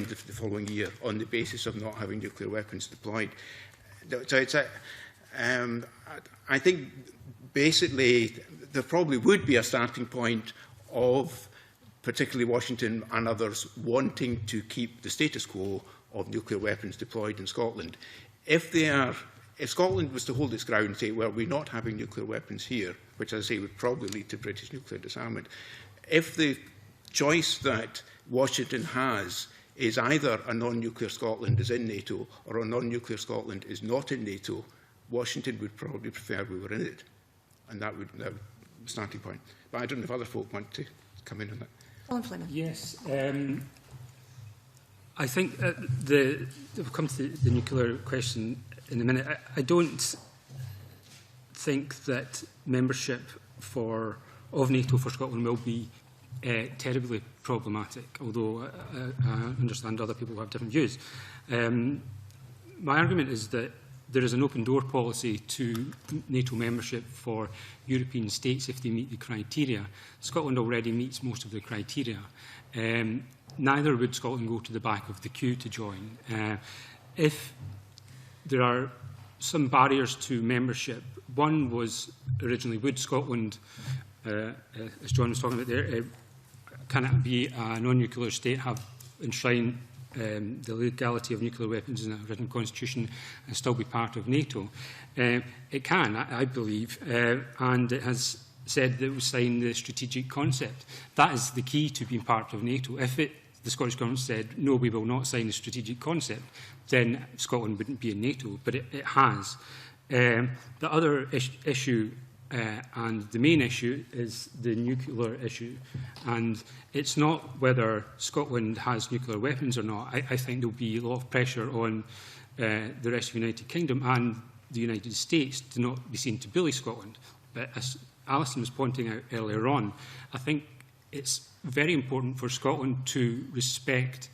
the following year on the basis of not having nuclear weapons deployed. So it's I think basically there probably would be a starting point of particularly Washington and others wanting to keep the status quo of nuclear weapons deployed in Scotland. If Scotland was to hold its ground and say, well, we're not having nuclear weapons here, which, as I say, would probably lead to British nuclear disarmament, if the choice that Washington has is either a non-nuclear Scotland is in NATO or a non-nuclear Scotland is not in NATO, Washington would probably prefer we were in it. And that would be the starting point. But I don't know if other folk want to come in on that. Colin Flynn. Yes. I think we'll come to the nuclear question in a minute. I don't think that membership of NATO for Scotland will be terribly problematic, although I understand other people have different views. My argument is that there is an open door policy to NATO membership for European states if they meet the criteria. Scotland already meets most of the criteria. Neither would Scotland go to the back of the queue to join. If there are some barriers to membership, one was originally, would Scotland, as John was talking about there, can it be a non-nuclear state, enshrine the legality of nuclear weapons in a written constitution and still be part of NATO? It can, I believe, and it has said that it will sign the strategic concept. That is the key to being part of NATO. If the Scottish Government said, no, we will not sign the strategic concept, then Scotland wouldn't be in NATO, but it has. The other issue, and the main issue, is the nuclear issue. And it's not whether Scotland has nuclear weapons or not. I think there will be a lot of pressure on the rest of the United Kingdom and the United States to not be seen to bully Scotland. But as Alison was pointing out earlier on, I think it's very important for Scotland to respect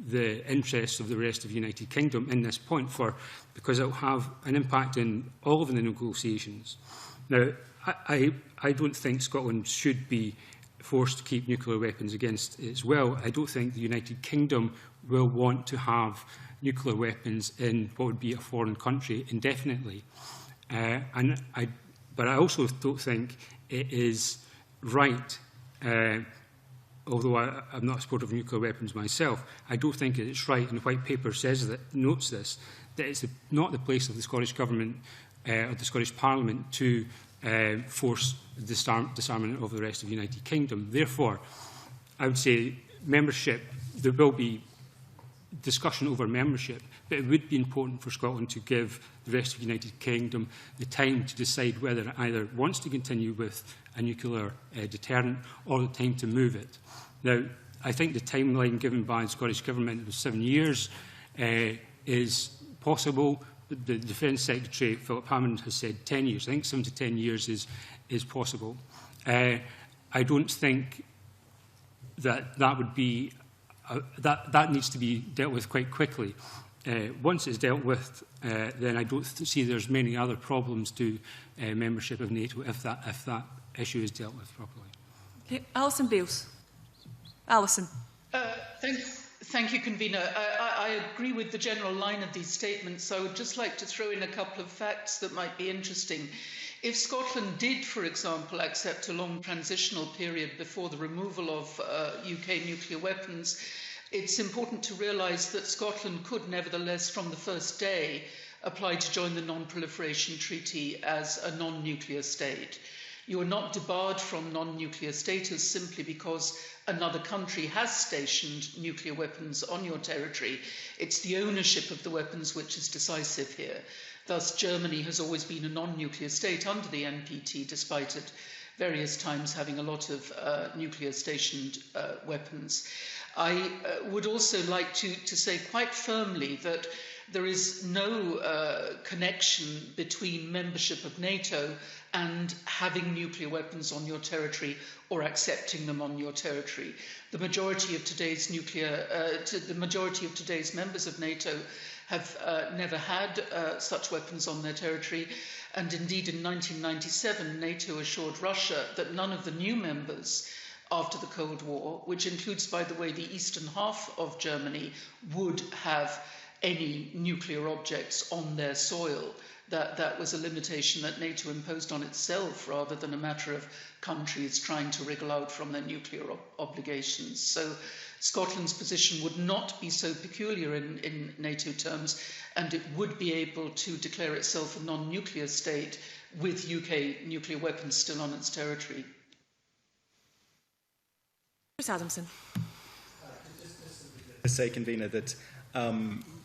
the interests of the rest of the United Kingdom in this point, because it will have an impact in all of the negotiations. Now, I don't think Scotland should be forced to keep nuclear weapons against its will. I don't think the United Kingdom will want to have nuclear weapons in what would be a foreign country indefinitely. But I also don't think it is right, although I'm not a supporter of nuclear weapons myself, I don't think it's right, and the White Paper notes this, that it's not the place of the Scottish Government or the Scottish Parliament to force the disarmament of the rest of the United Kingdom. Therefore, I would say membership, there will be discussion over membership, but it would be important for Scotland to give the rest of the United Kingdom the time to decide whether it either wants to continue with a nuclear deterrent or the time to move it. Now, I think the timeline given by the Scottish Government of 7 years is possible. The Defence Secretary, Philip Hammond, has said 10 years. I think 7 to 10 years is possible. I don't think that would be that needs to be dealt with quite quickly. Once it's dealt with, then I don't see there's many other problems to membership of NATO if that issue is dealt with properly. Okay, Alison Bales. Alison. Thank you, Convener. I agree with the general line of these statements, so I would just like to throw in a couple of facts that might be interesting. If Scotland did, for example, accept a long transitional period before the removal of UK nuclear weapons, it's important to realise that Scotland could nevertheless, from the first day, apply to join the Non-Proliferation Treaty as a non-nuclear state. You are not debarred from non-nuclear status simply because another country has stationed nuclear weapons on your territory. It's the ownership of the weapons which is decisive here. Thus, Germany has always been a non-nuclear state under the NPT, despite at various times having a lot of nuclear-stationed weapons. I would also like to say quite firmly that there is no connection between membership of NATO and having nuclear weapons on your territory or accepting them on your territory. The majority of today's members of NATO have never had such weapons on their territory, and indeed in 1997 NATO assured Russia that none of the new members after the Cold War, which includes, by the way, the eastern half of Germany, would have any nuclear objects on their soil. That was a limitation that NATO imposed on itself rather than a matter of countries trying to wriggle out from their nuclear obligations. So Scotland's position would not be so peculiar in NATO terms, and it would be able to declare itself a non-nuclear state with UK nuclear weapons still on its territory. Chris Adamson. To say, Convener, that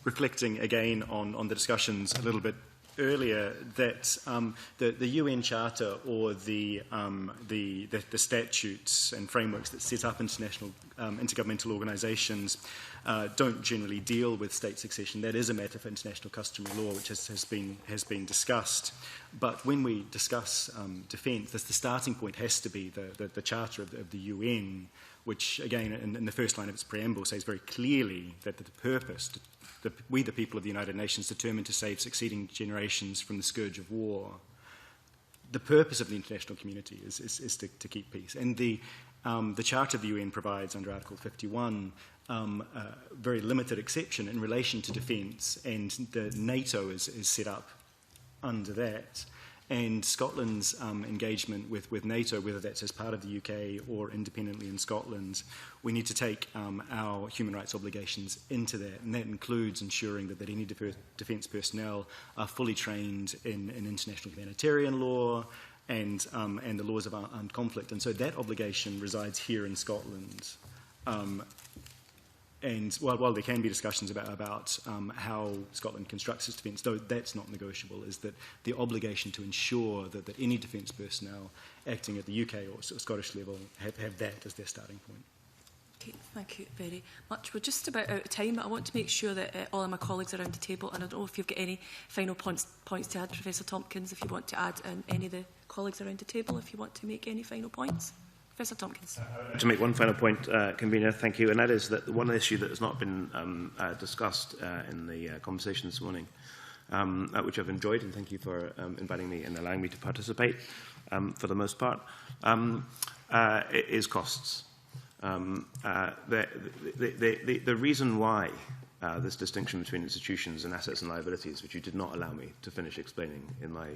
reflecting again on the discussions a little bit earlier, that the UN Charter or the statutes and frameworks that set up international intergovernmental organisations don't generally deal with state succession. That is a matter for international customary law, which has been discussed. But when we discuss defence, the starting point has to be the Charter of the UN, which, again, in the first line of its preamble, says very clearly that the purpose, we the people of the United Nations determined to save succeeding generations from the scourge of war. The purpose of the international community is to keep peace. And the Charter of the UN provides, under Article 51, a very limited exception in relation to defence, and the NATO is set up under that. And Scotland's engagement with NATO, whether that's as part of the UK or independently in Scotland, we need to take our human rights obligations into that, and that includes ensuring that any defence personnel are fully trained in international humanitarian law and the laws of armed conflict. And so that obligation resides here in Scotland. And while there can be discussions about how Scotland constructs its defence, though that's not negotiable, is that the obligation to ensure that any defence personnel acting at the UK or Scottish level have that as their starting point. Okay, thank you very much. We're just about out of time. I want to make sure that all of my colleagues around the table, and I don't know if you've got any final points to add, Professor Tompkins, if you want to add, and any of the colleagues around the table, if you want to make any final points. Professor Tompkins. To make one final point, Convener, thank you, and that is that one issue that has not been discussed in the conversation this morning, which I've enjoyed, and thank you for inviting me and allowing me to participate for the most part, is costs. The reason why this distinction between institutions and assets and liabilities, which you did not allow me to finish explaining in my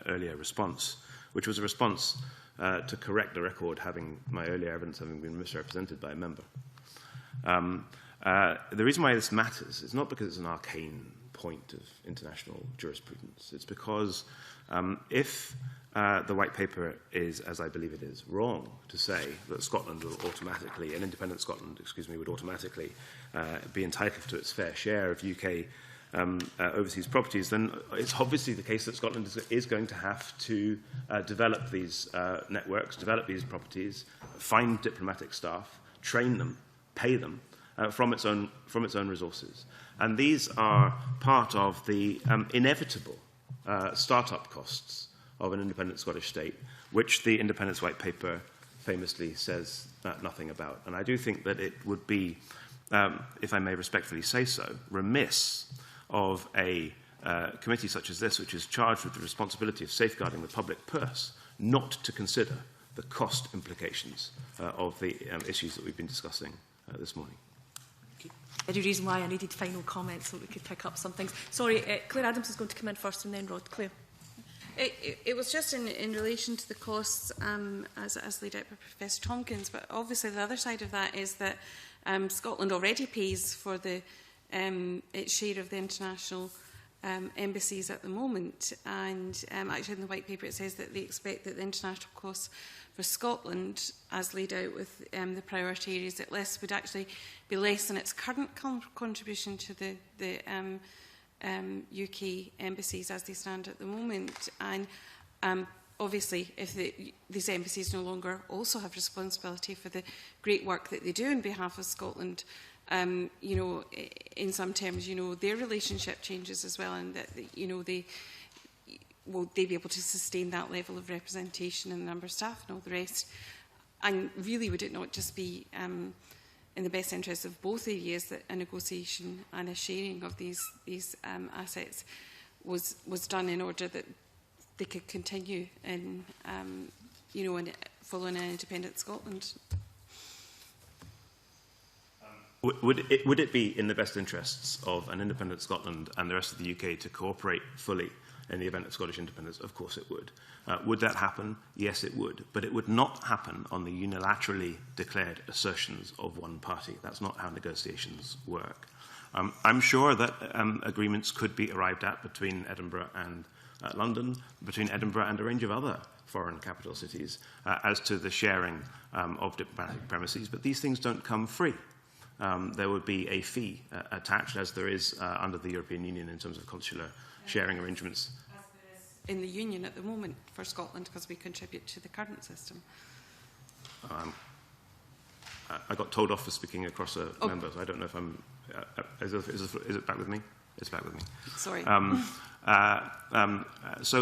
earlier response, which was a response to correct the record, having my earlier evidence having been misrepresented by a member. The reason why this matters is not because it's an arcane point of international jurisprudence. It's because if the white paper is, as I believe it is, wrong to say that Scotland will automatically, an independent Scotland, would automatically be entitled to its fair share of UK overseas properties, then it's obviously the case that Scotland is going to have to develop these networks, develop these properties, find diplomatic staff, train them, pay them from its own resources. And these are part of the inevitable start-up costs of an independent Scottish state, which the Independence White Paper famously says nothing about. And I do think that it would be, if I may respectfully say so, remiss of a committee such as this, which is charged with the responsibility of safeguarding the public purse, not to consider the cost implications of the issues that we've been discussing this morning. Any reason why I needed final comments so we could pick up some things. Sorry, Claire Adams is going to come in first and then Rod. Claire. It was just in relation to the costs as laid out by Professor Tompkins, but obviously the other side of that is that Scotland already pays for its share of the international embassies at the moment, and actually in the white paper it says that they expect that the international costs for Scotland, as laid out with the priority areas at list, would actually be less than its current contribution to the UK embassies as they stand at the moment. And obviously, if these embassies no longer also have responsibility for the great work that they do on behalf of Scotland, you know, in some terms, you know, their relationship changes as well, and that, you know, will they be able to sustain that level of representation and the number of staff and all the rest? And really, would it not just be in the best interest of both areas that a negotiation and a sharing of these assets was done in order that they could continue in, you know, following an independent Scotland? Would it be in the best interests of an independent Scotland and the rest of the UK to cooperate fully in the event of Scottish independence? Of course it would. Would that happen? Yes, it would. But it would not happen on the unilaterally declared assertions of one party. That's not how negotiations work. I'm sure that agreements could be arrived at between Edinburgh and London, between Edinburgh and a range of other foreign capital cities as to the sharing of diplomatic premises, but these things don't come free. There would be a fee attached, as there is under the European Union in terms of consular sharing arrangements. As there is in the Union at the moment for Scotland, because we contribute to the current system. I got told off for speaking across a member, so I don't know if I'm... is it back with me? It's back with me. Sorry. So